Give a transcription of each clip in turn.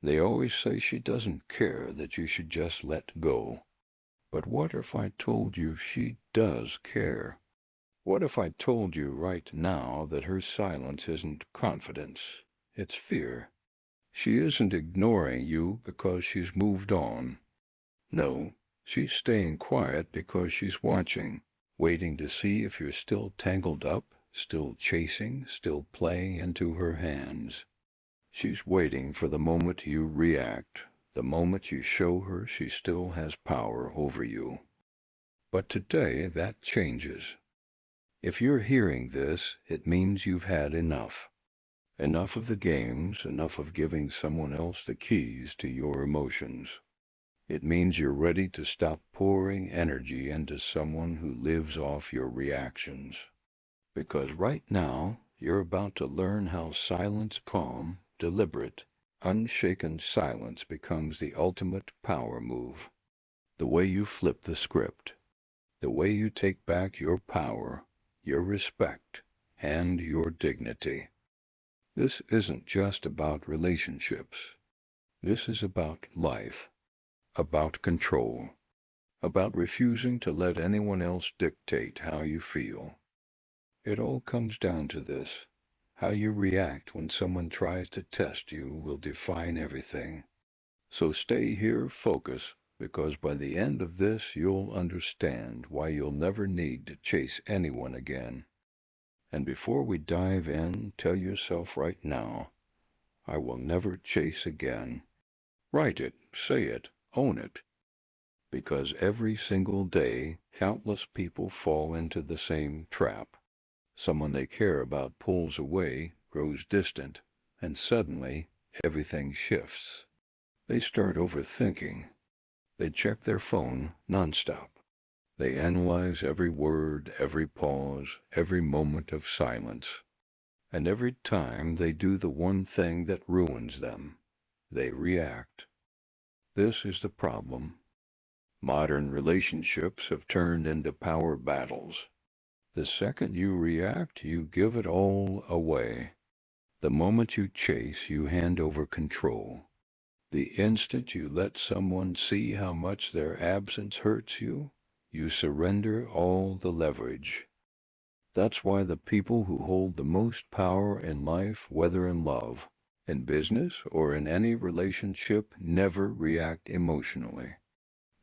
They always say she doesn't care, that you should just let go. But what if I told you she does care? What if I told you right now that her silence isn't confidence, it's fear? She isn't ignoring you because she's moved on. No, she's staying quiet because she's watching, waiting to see if you're still tangled up, still chasing, still playing into her hands. She's waiting for the moment you react, the moment you show her she still has power over you. But today that changes. If you're hearing this, it means you've had enough. Enough of the games, enough of giving someone else the keys to your emotions. It means you're ready to stop pouring energy into someone who lives off your reactions. Because right now, you're about to learn how silence, calm, deliberate, unshaken silence becomes the ultimate power move. The way you flip the script. The way you take back your power, your respect, and your dignity. This isn't just about relationships. This is about life, about control, about refusing to let anyone else dictate how you feel. It all comes down to this. How you react when someone tries to test you will define everything. So stay here, focus, because by the end of this you'll understand why you'll never need to chase anyone again. And before we dive in, tell yourself right now, I will never chase again. Write it, say it, own it. Because every single day, countless people fall into the same trap. Someone they care about pulls away, grows distant, and suddenly everything shifts. They start overthinking. They check their phone nonstop. They analyze every word, every pause, every moment of silence. And every time they do the one thing that ruins them, they react. This is the problem. Modern relationships have turned into power battles. The second you react, you give it all away. The moment you chase, you hand over control. The instant you let someone see how much their absence hurts you, you surrender all the leverage. That's why the people who hold the most power in life, whether in love, in business, or in any relationship, never react emotionally.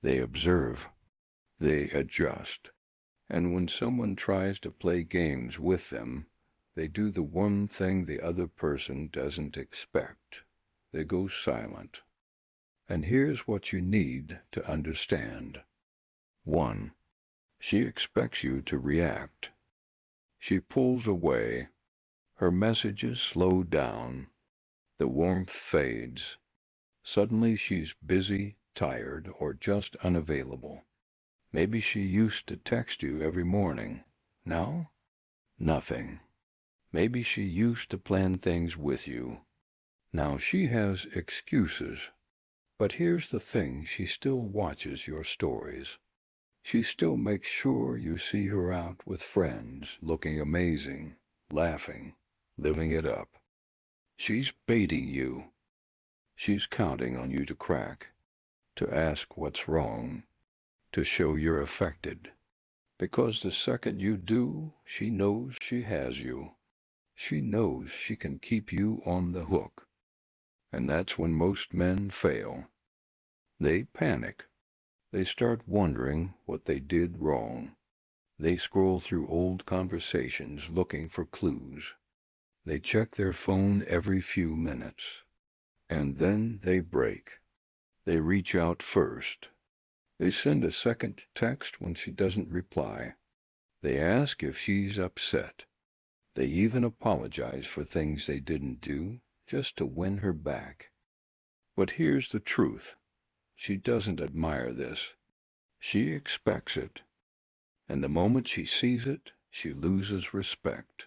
They observe. They adjust. And when someone tries to play games with them, they do the one thing the other person doesn't expect. They go silent. And here's what you need to understand. 1. She expects you to react. She pulls away. Her messages slow down. The warmth fades. Suddenly she's busy, tired, or just unavailable. Maybe she used to text you every morning. Now? Nothing. Maybe she used to plan things with you. Now she has excuses. But here's the thing, she still watches your stories. She still makes sure you see her out with friends, looking amazing, laughing, living it up. She's baiting you. She's counting on you to crack, to ask what's wrong, to show you're affected. Because the second you do, she knows she has you. She knows she can keep you on the hook. And that's when most men fail. They panic. They start wondering what they did wrong. They scroll through old conversations looking for clues. They check their phone every few minutes. And then they break. They reach out first. They send a second text when she doesn't reply. They ask if she's upset. They even apologize for things they didn't do, just to win her back. But here's the truth. She doesn't admire this. She expects it. And the moment she sees it, she loses respect.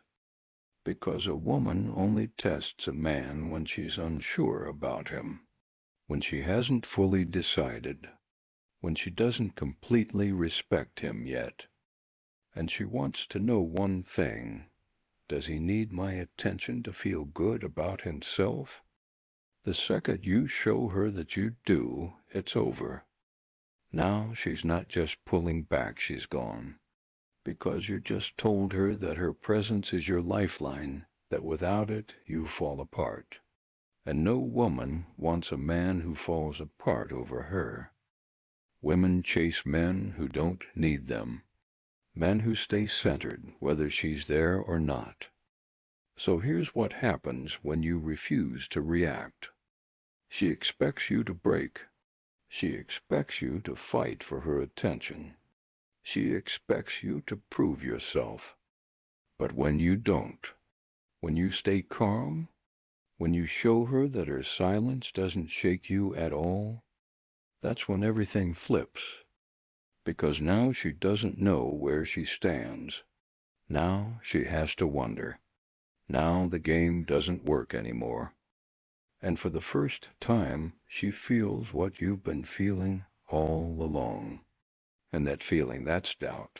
Because a woman only tests a man when she's unsure about him, when she hasn't fully decided, when she doesn't completely respect him yet. And she wants to know one thing. Does he need my attention to feel good about himself? The second you show her that you do, it's over. Now she's not just pulling back, she's gone. Because you just told her that her presence is your lifeline, that without it you fall apart. And no woman wants a man who falls apart over her. Women chase men who don't need them. Men who stay centered, whether she's there or not. So here's what happens when you refuse to react. She expects you to break. She expects you to fight for her attention. She expects you to prove yourself. But when you don't, when you stay calm, when you show her that her silence doesn't shake you at all, that's when everything flips. Because now she doesn't know where she stands. Now she has to wonder. Now the game doesn't work anymore. And for the first time, she feels what you've been feeling all along. And that feeling, that's doubt.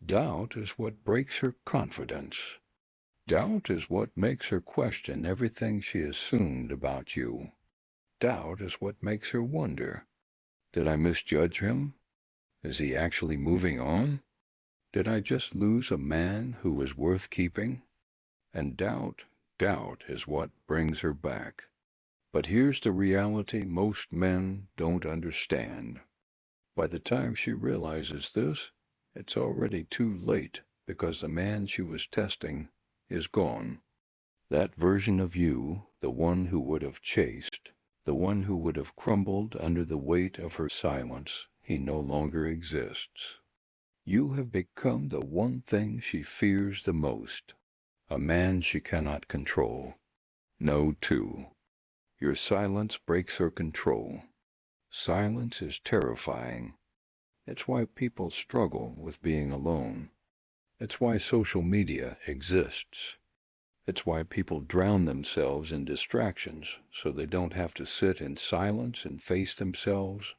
Doubt is what breaks her confidence. Doubt is what makes her question everything she assumed about you. Doubt is what makes her wonder, did I misjudge him? Is he actually moving on? Did I just lose a man who was worth keeping? And doubt is what brings her back. But here's the reality most men don't understand. By the time she realizes this, it's already too late because the man she was testing is gone. That version of you, the one who would have chased, the one who would have crumbled under the weight of her silence, he no longer exists. You have become the one thing she fears the most, a man she cannot control. No, too. Your silence breaks her control. Silence is terrifying. It's why people struggle with being alone. It's why social media exists. It's why people drown themselves in distractions so they don't have to sit in silence and face themselves.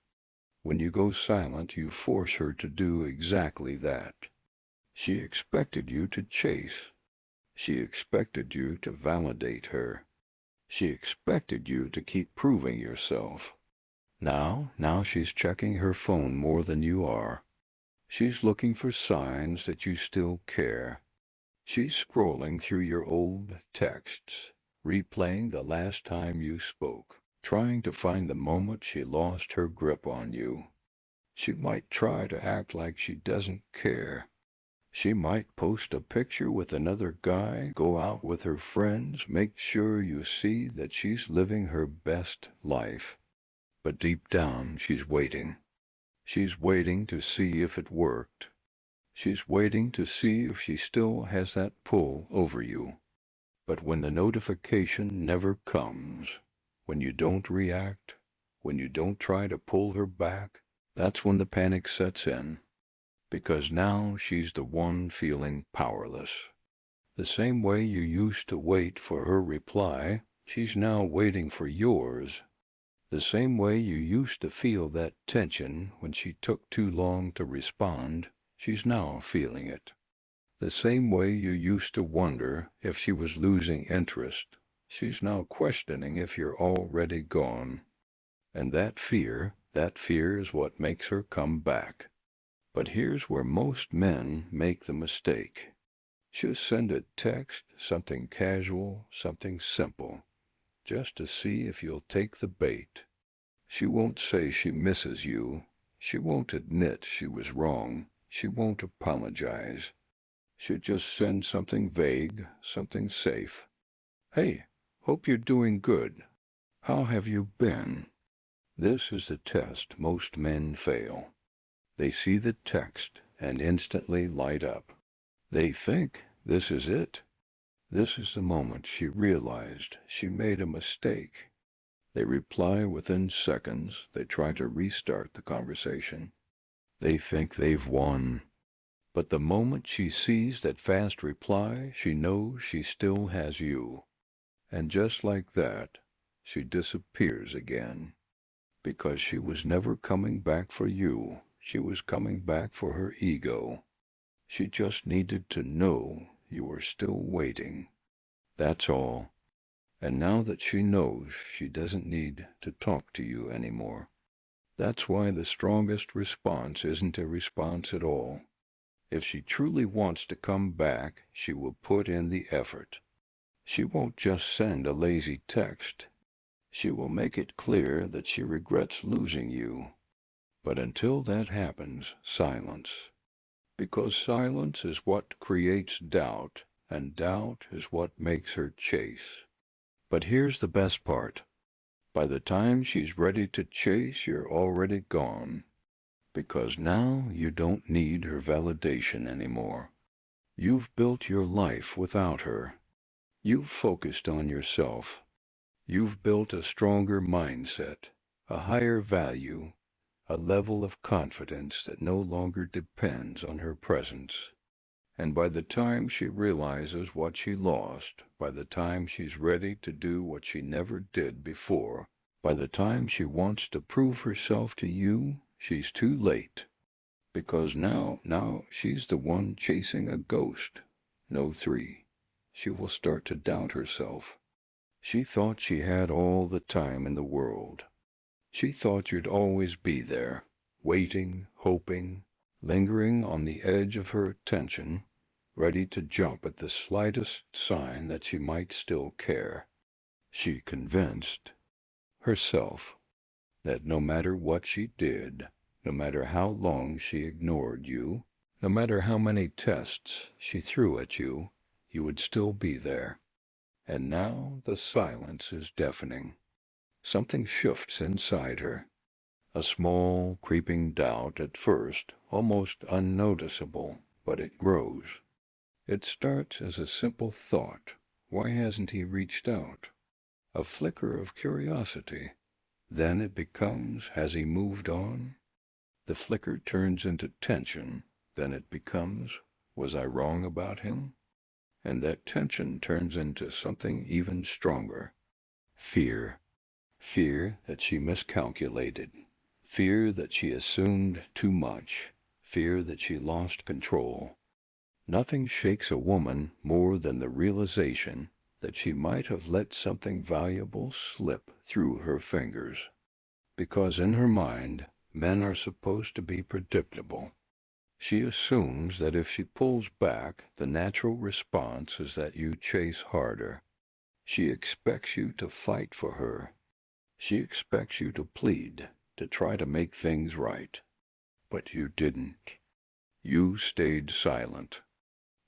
When you go silent, you force her to do exactly that. She expected you to chase. She expected you to validate her. She expected you to keep proving yourself. Now she's checking her phone more than you are. She's looking for signs that you still care. She's scrolling through your old texts, replaying the last time you spoke, trying to find the moment she lost her grip on you. She might try to act like she doesn't care. She might post a picture with another guy, go out with her friends, make sure you see that she's living her best life. But deep down, she's waiting. She's waiting to see if it worked. She's waiting to see if she still has that pull over you. But when the notification never comes, when you don't react, when you don't try to pull her back, that's when the panic sets in. Because now she's the one feeling powerless. The same way you used to wait for her reply, she's now waiting for yours. The same way you used to feel that tension when she took too long to respond, she's now feeling it. The same way you used to wonder if she was losing interest, she's now questioning if you're already gone. And that fear is what makes her come back. But here's where most men make the mistake. She'll send a text, something casual, something simple, just to see if you'll take the bait. She won't say she misses you. She won't admit she was wrong. She won't apologize. She'll just send something vague, something safe. Hey, hope you're doing good. How have you been? This is the test most men fail. They see the text and instantly light up. They think this is it. This is the moment she realized she made a mistake. They reply within seconds. They try to restart the conversation. They think they've won. But the moment she sees that fast reply, she knows she still has you. And just like that, she disappears again. Because she was never coming back for you. She was coming back for her ego. She just needed to know you were still waiting. That's all. And now that she knows she doesn't need to talk to you anymore. That's why the strongest response isn't a response at all. If she truly wants to come back, she will put in the effort. She won't just send a lazy text. She will make it clear that she regrets losing you. But until that happens, silence. Because silence is what creates doubt, and doubt is what makes her chase. But here's the best part. By the time she's ready to chase, you're already gone. Because now you don't need her validation anymore. You've built your life without her. You've focused on yourself. You've built a stronger mindset, a higher value, a level of confidence that no longer depends on her presence. And by the time she realizes what she lost, by the time she's ready to do what she never did before, by the time she wants to prove herself to you, she's too late. Because now she's the one chasing a ghost. No three. She will start to doubt herself. She thought she had all the time in the world. She thought you'd always be there, waiting, hoping, lingering on the edge of her attention, ready to jump at the slightest sign that she might still care. She convinced herself that no matter what she did, no matter how long she ignored you, no matter how many tests she threw at you, you would still be there. And now the silence is deafening. Something shifts inside her. A small, creeping doubt at first, almost unnoticeable, but it grows. It starts as a simple thought. Why hasn't he reached out? A flicker of curiosity. Then it becomes, has he moved on? The flicker turns into tension. Then it becomes, was I wrong about him? And that tension turns into something even stronger. Fear. Fear that she miscalculated. Fear that she assumed too much. Fear that she lost control. Nothing shakes a woman more than the realization that she might have let something valuable slip through her fingers. Because in her mind, men are supposed to be predictable. She assumes that if she pulls back, the natural response is that you chase harder. She expects you to fight for her. She expects you to plead, to try to make things right. But you didn't. You stayed silent.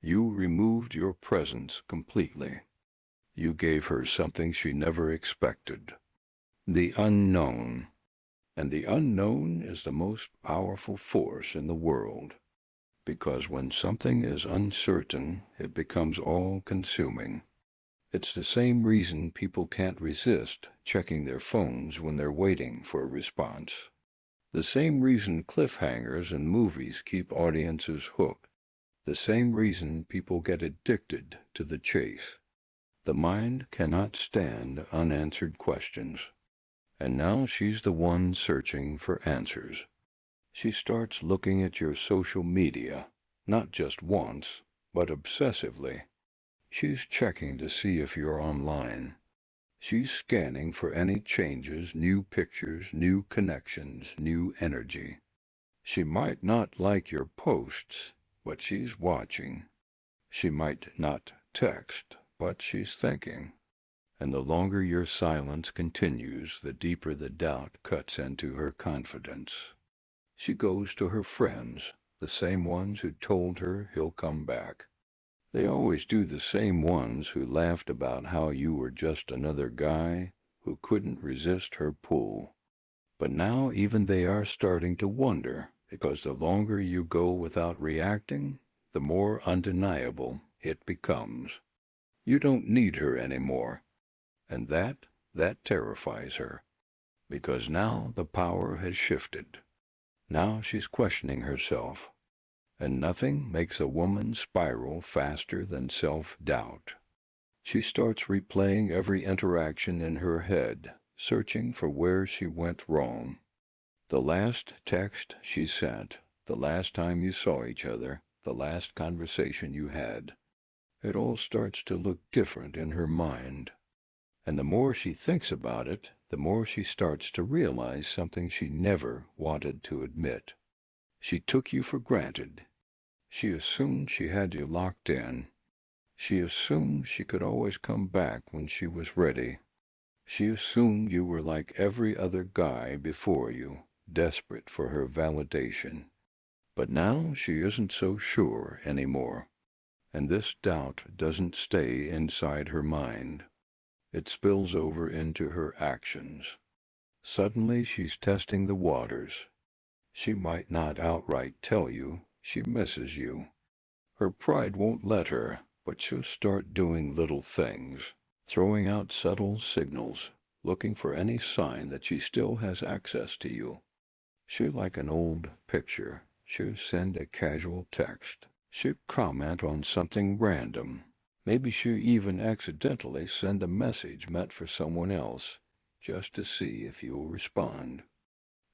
You removed your presence completely. You gave her something she never expected. The unknown. And the unknown is the most powerful force in the world. Because when something is uncertain, it becomes all-consuming. It's the same reason people can't resist checking their phones when they're waiting for a response. The same reason cliffhangers in movies keep audiences hooked. The same reason people get addicted to the chase. The mind cannot stand unanswered questions. And now she's the one searching for answers. She starts looking at your social media, not just once, but obsessively. She's checking to see if you're online. She's scanning for any changes, new pictures, new connections, new energy. She might not like your posts, but she's watching. She might not text, but she's thinking. And the longer your silence continues, the deeper the doubt cuts into her confidence. She goes to her friends, the same ones who told her he'll come back. They always do, the same ones who laughed about how you were just another guy who couldn't resist her pull. But now even they are starting to wonder, because the longer you go without reacting, the more undeniable it becomes. You don't need her anymore. And that terrifies her, because now the power has shifted. Now she's questioning herself, and nothing makes a woman spiral faster than self-doubt. She starts replaying every interaction in her head, searching for where she went wrong. The last text she sent, the last time you saw each other, the last conversation you had. It all starts to look different in her mind. And the more she thinks about it, the more she starts to realize something she never wanted to admit. She took you for granted. She assumed she had you locked in. She assumed she could always come back when she was ready. She assumed you were like every other guy before you, desperate for her validation. But now she isn't so sure anymore. And this doubt doesn't stay inside her mind. It spills over into her actions. Suddenly she's testing the waters. She might not outright tell you she misses you. Her pride won't let her, but she'll start doing little things, throwing out subtle signals, looking for any sign that she still has access to you. She'll like an old picture. She'll send a casual text. She'll comment on something random. Maybe she'll even accidentally send a message meant for someone else, just to see if you'll respond.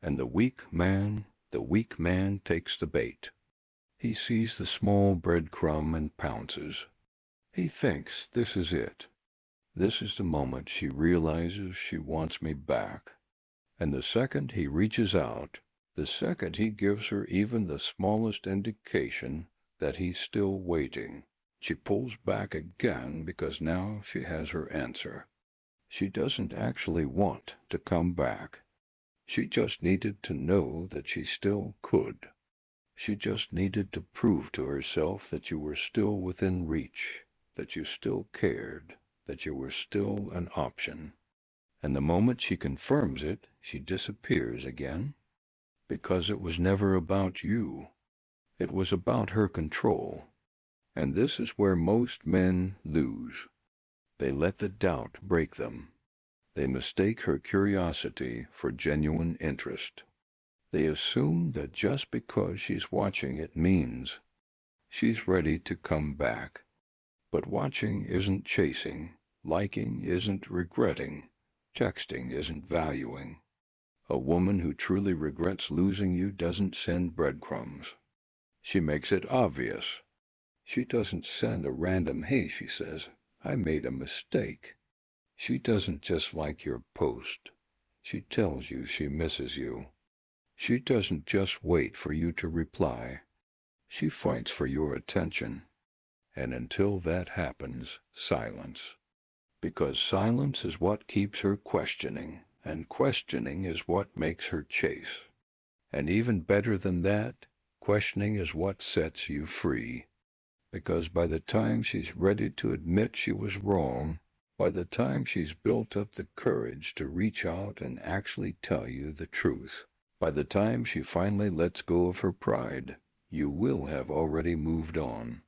And the weak man takes the bait. He sees the small breadcrumb and pounces. He thinks this is it. This is the moment she realizes she wants me back. And the second he reaches out, the second he gives her even the smallest indication that he's still waiting, she pulls back again because now she has her answer. She doesn't actually want to come back. She just needed to know that she still could. She just needed to prove to herself that you were still within reach, that you still cared, that you were still an option. And the moment she confirms it, she disappears again. Because it was never about you. It was about her control. And this is where most men lose. They let the doubt break them. They mistake her curiosity for genuine interest. They assume that just because she's watching it means she's ready to come back. But watching isn't chasing. Liking isn't regretting. Texting isn't valuing. A woman who truly regrets losing you doesn't send breadcrumbs. She makes it obvious. She doesn't send a random, "Hey," she says, "I made a mistake." She doesn't just like your post. She tells you she misses you. She doesn't just wait for you to reply. She fights for your attention. And until that happens, silence. Because silence is what keeps her questioning, and questioning is what makes her chase. And even better than that, questioning is what sets you free. Because by the time she's ready to admit she was wrong, by the time she's built up the courage to reach out and actually tell you the truth, by the time she finally lets go of her pride, you will have already moved on.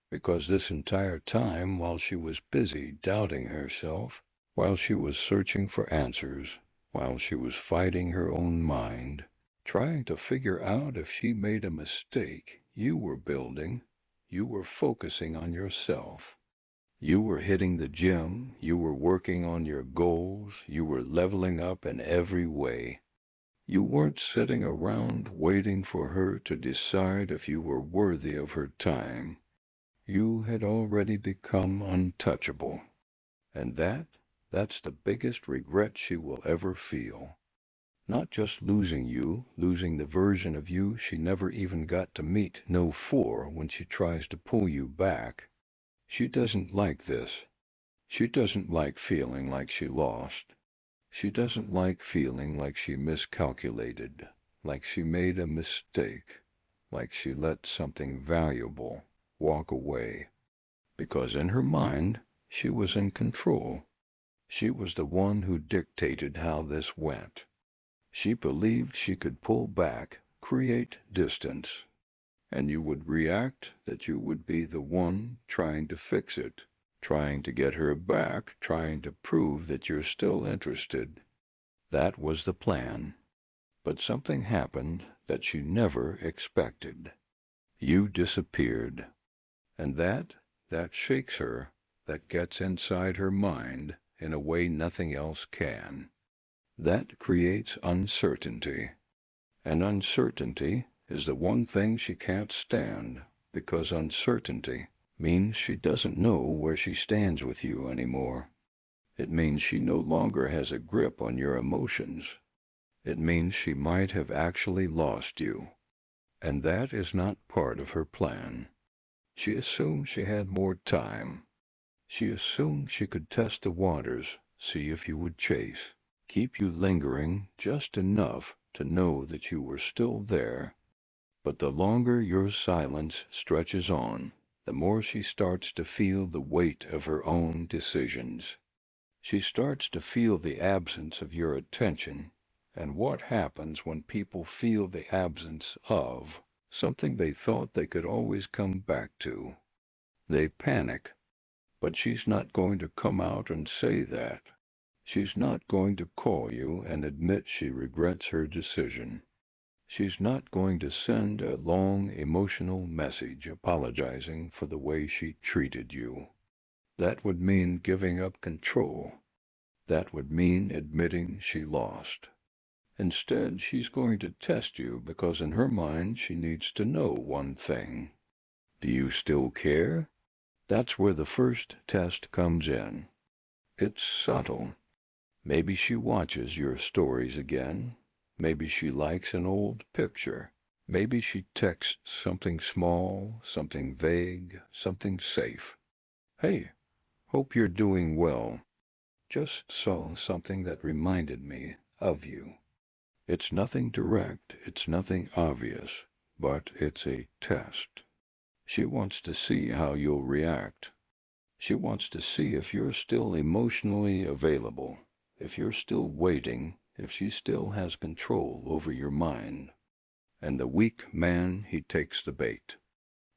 Because this entire time, while she was busy doubting herself, while she was searching for answers, while she was fighting her own mind, trying to figure out if she made a mistake, you were building, you were focusing on yourself. You were hitting the gym, you were working on your goals, you were leveling up in every way. You weren't sitting around waiting for her to decide if you were worthy of her time. You had already become untouchable. And that's the biggest regret she will ever feel. Not just losing you, losing the version of you she never even got to meet, know for when she tries to pull you back. She doesn't like this. She doesn't like feeling like she lost. She doesn't like feeling like she miscalculated, like she made a mistake, like she let something valuable walk away. Because in her mind, she was in control. She was the one who dictated how this went. She believed she could pull back, create distance, and you would react that you would be the one trying to fix it, trying to get her back, trying to prove that you're still interested. That was the plan. But something happened that she never expected. You disappeared. And that shakes her, that gets inside her mind in a way nothing else can. That creates uncertainty. And uncertainty is the one thing she can't stand, because uncertainty means she doesn't know where she stands with you anymore. It means she no longer has a grip on your emotions. It means she might have actually lost you. And that is not part of her plan. She assumed she had more time. She assumed she could test the waters, see if you would chase, keep you lingering just enough to know that you were still there. But the longer your silence stretches on, the more she starts to feel the weight of her own decisions. She starts to feel the absence of your attention. And what happens when people feel the absence of something they thought they could always come back to? They panic. But she's not going to come out and say that. She's not going to call you and admit she regrets her decision. She's not going to send a long emotional message apologizing for the way she treated you. That would mean giving up control. That would mean admitting she lost. Instead, she's going to test you because in her mind she needs to know one thing. Do you still care? That's where the first test comes in. It's subtle. Maybe she watches your stories again. Maybe she likes an old picture. Maybe she texts something small, something vague, something safe. Hey, hope you're doing well. Just saw something that reminded me of you. It's nothing direct, it's nothing obvious, but it's a test. She wants to see how you'll react. She wants to see if you're still emotionally available, if you're still waiting, if she still has control over your mind. And the weak man, he takes the bait.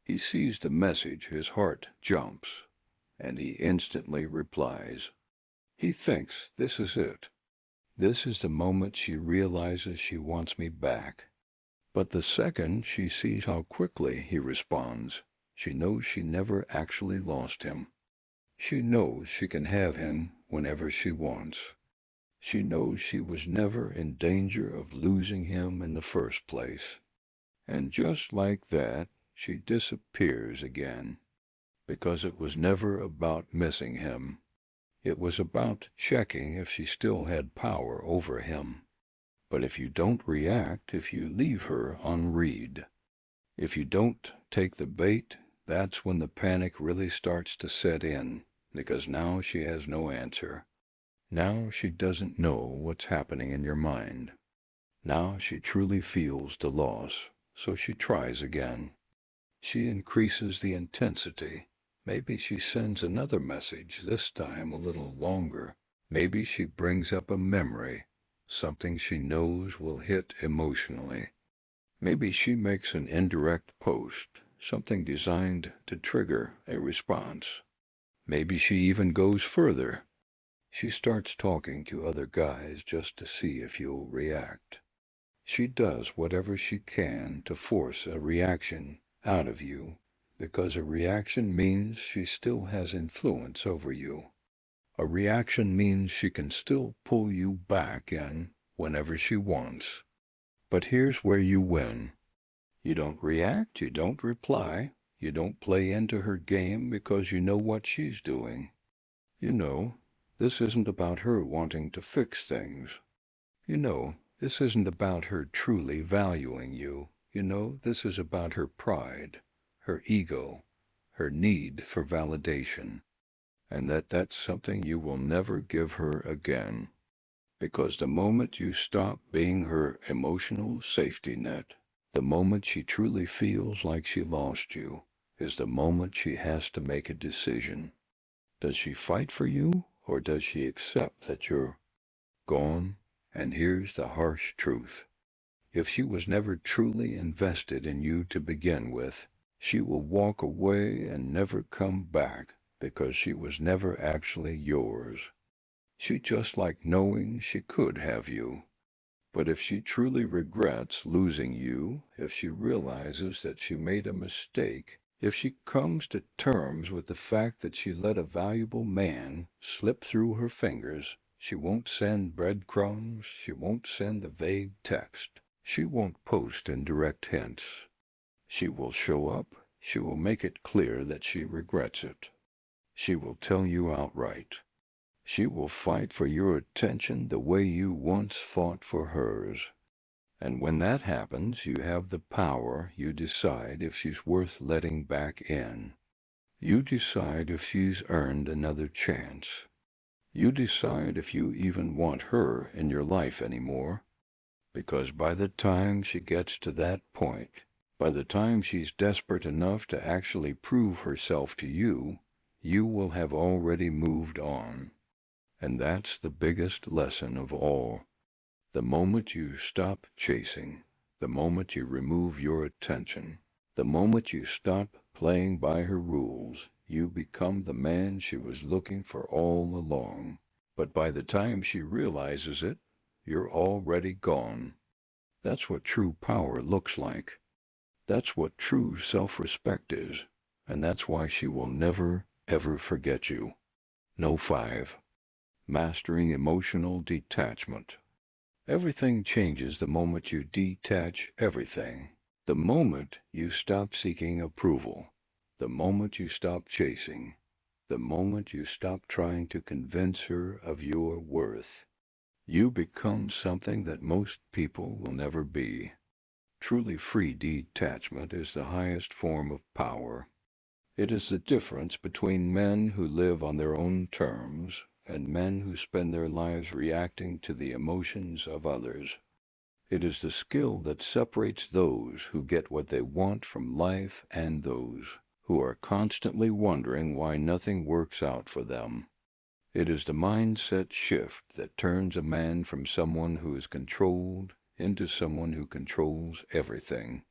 He sees the message, his heart jumps, and he instantly replies. He thinks this is it. This is the moment she realizes she wants me back. But the second she sees how quickly he responds, she knows she never actually lost him. She knows she can have him whenever she wants. She knows she was never in danger of losing him in the first place. And just like that, she disappears again. Because it was never about missing him. It was about checking if she still had power over him. But if you don't react, if you leave her unread, if you don't take the bait, that's when the panic really starts to set in, because now she has no answer. Now she doesn't know what's happening in your mind. Now she truly feels the loss, so she tries again. She increases the intensity. Maybe she sends another message, this time a little longer. Maybe she brings up a memory, something she knows will hit emotionally. Maybe she makes an indirect post, something designed to trigger a response. Maybe she even goes further. She starts talking to other guys just to see if you'll react. She does whatever she can to force a reaction out of you, because a reaction means she still has influence over you. A reaction means she can still pull you back in whenever she wants. But here's where you win. You don't react, you don't reply, you don't play into her game because you know what she's doing. You know, this isn't about her wanting to fix things. You know, this isn't about her truly valuing you. You know, this is about her pride, her ego, her need for validation, and that's something you will never give her again. Because the moment you stop being her emotional safety net, the moment she truly feels like she lost you, is the moment she has to make a decision. Does she fight for you, or does she accept that you're gone? And here's the harsh truth. If she was never truly invested in you to begin with, she will walk away and never come back because she was never actually yours. She just liked knowing she could have you. But if she truly regrets losing you, if she realizes that she made a mistake, if she comes to terms with the fact that she let a valuable man slip through her fingers, she won't send breadcrumbs, she won't send a vague text, she won't post indirect hints. She will show up, she will make it clear that she regrets it. She will tell you outright. She will fight for your attention the way you once fought for hers. And when that happens, you have the power. You decide if she's worth letting back in. You decide if she's earned another chance. You decide if you even want her in your life anymore. Because by the time she gets to that point, by the time she's desperate enough to actually prove herself to you, you will have already moved on. And that's the biggest lesson of all. The moment you stop chasing, the moment you remove your attention, the moment you stop playing by her rules, you become the man she was looking for all along. But by the time she realizes it, you're already gone. That's what true power looks like. That's what true self-respect is, and that's why she will never, ever forget you. No 5. Mastering emotional detachment. Everything changes the moment you detach everything. The moment you stop seeking approval. The moment you stop chasing. The moment you stop trying to convince her of your worth. You become something that most people will never be. Truly free detachment is the highest form of power. It is the difference between men who live on their own terms and men who spend their lives reacting to the emotions of others. It is the skill that separates those who get what they want from life and those who are constantly wondering why nothing works out for them. It is the mindset shift that turns a man from someone who is controlled into someone who controls everything.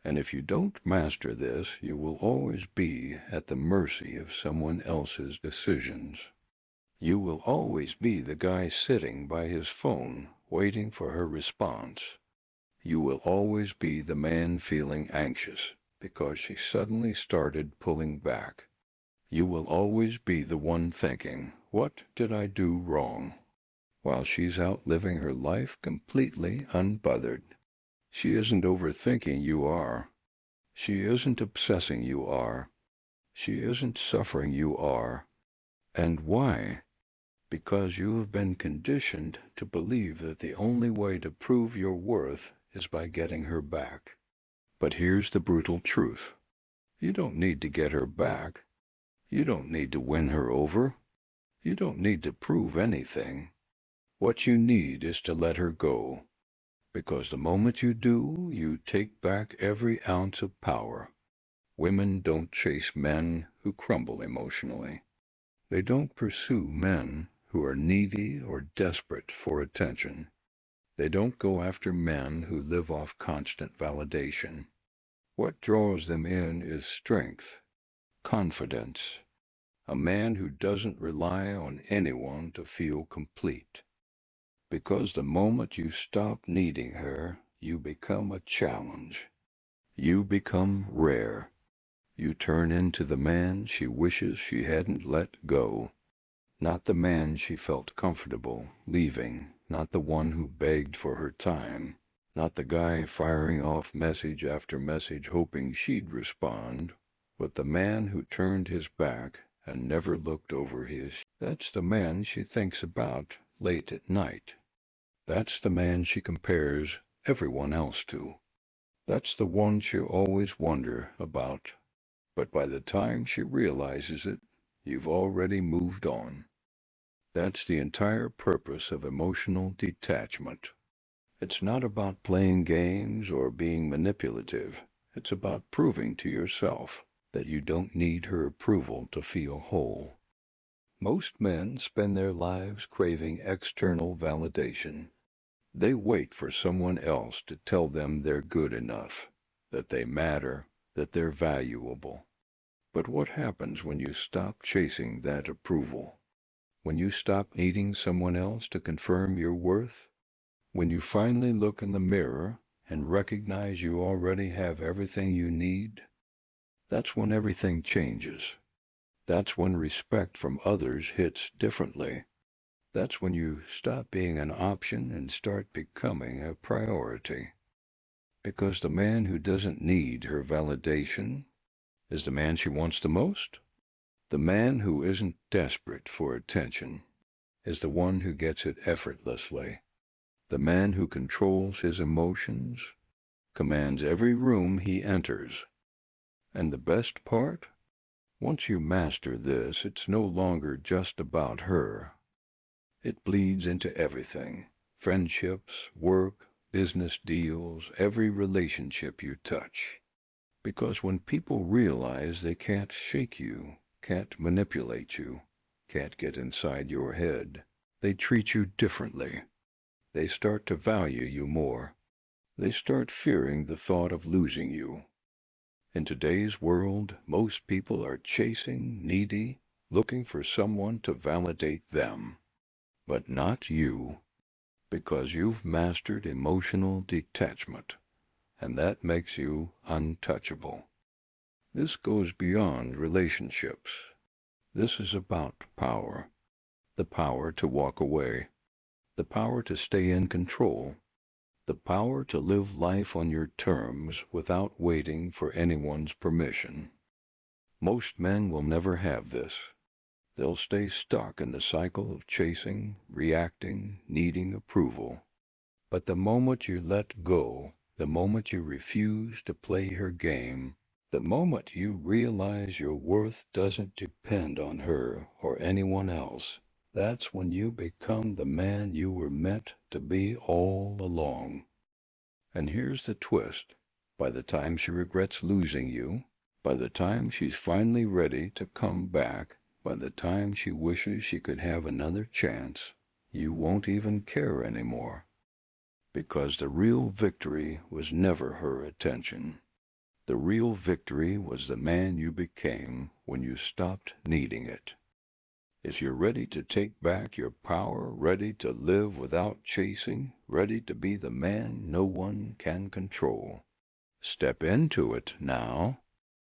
And if you don't master this, you will always be at the mercy of someone else's decisions. You will always be the guy sitting by his phone, waiting for her response. You will always be the man feeling anxious because she suddenly started pulling back. You will always be the one thinking, "What did I do wrong?" while she's out living her life completely unbothered. She isn't overthinking, you are. She isn't obsessing, you are. She isn't suffering, you are. And why? Because you have been conditioned to believe that the only way to prove your worth is by getting her back. But here's the brutal truth. You don't need to get her back. You don't need to win her over. You don't need to prove anything. What you need is to let her go. Because the moment you do, you take back every ounce of power. Women don't chase men who crumble emotionally. They don't pursue men who are needy or desperate for attention. They don't go after men who live off constant validation. What draws them in is strength, confidence, a man who doesn't rely on anyone to feel complete. Because the moment you stop needing her, you become a challenge. You become rare. You turn into the man she wishes she hadn't let go. Not the man she felt comfortable leaving, not the one who begged for her time, not the guy firing off message after message hoping she'd respond, but the man who turned his back and never looked over his. That's the man she thinks about late at night. That's the man she compares everyone else to. That's the one she'll always wonder about. But by the time she realizes it, you've already moved on. That's the entire purpose of emotional detachment. It's not about playing games or being manipulative. It's about proving to yourself that you don't need her approval to feel whole. Most men spend their lives craving external validation. They wait for someone else to tell them they're good enough, that they matter, that they're valuable. But what happens when you stop chasing that approval? When you stop needing someone else to confirm your worth? When you finally look in the mirror and recognize you already have everything you need? That's when everything changes. That's when respect from others hits differently. That's when you stop being an option and start becoming a priority. Because the man who doesn't need her validation is the man she wants the most. The man who isn't desperate for attention is the one who gets it effortlessly. The man who controls his emotions commands every room he enters. And the best part? Once you master this, it's no longer just about her. It bleeds into everything. Friendships, work, business deals, every relationship you touch. Because when people realize they can't shake you, can't manipulate you, can't get inside your head, they treat you differently. They start to value you more. They start fearing the thought of losing you. In today's world, most people are chasing, needy, looking for someone to validate them. But not you, because you've mastered emotional detachment, and that makes you untouchable. This goes beyond relationships. This is about power. The power to walk away. The power to stay in control. The power to live life on your terms without waiting for anyone's permission. Most men will never have this. They'll stay stuck in the cycle of chasing, reacting, needing approval. But the moment you let go, the moment you refuse to play her game, the moment you realize your worth doesn't depend on her or anyone else, that's when you become the man you were meant to be all along. And here's the twist. By the time she regrets losing you, by the time she's finally ready to come back, by the time she wishes she could have another chance, you won't even care anymore. Because the real victory was never her attention. The real victory was the man you became when you stopped needing it. If you're ready to take back your power, ready to live without chasing, ready to be the man no one can control, step into it now.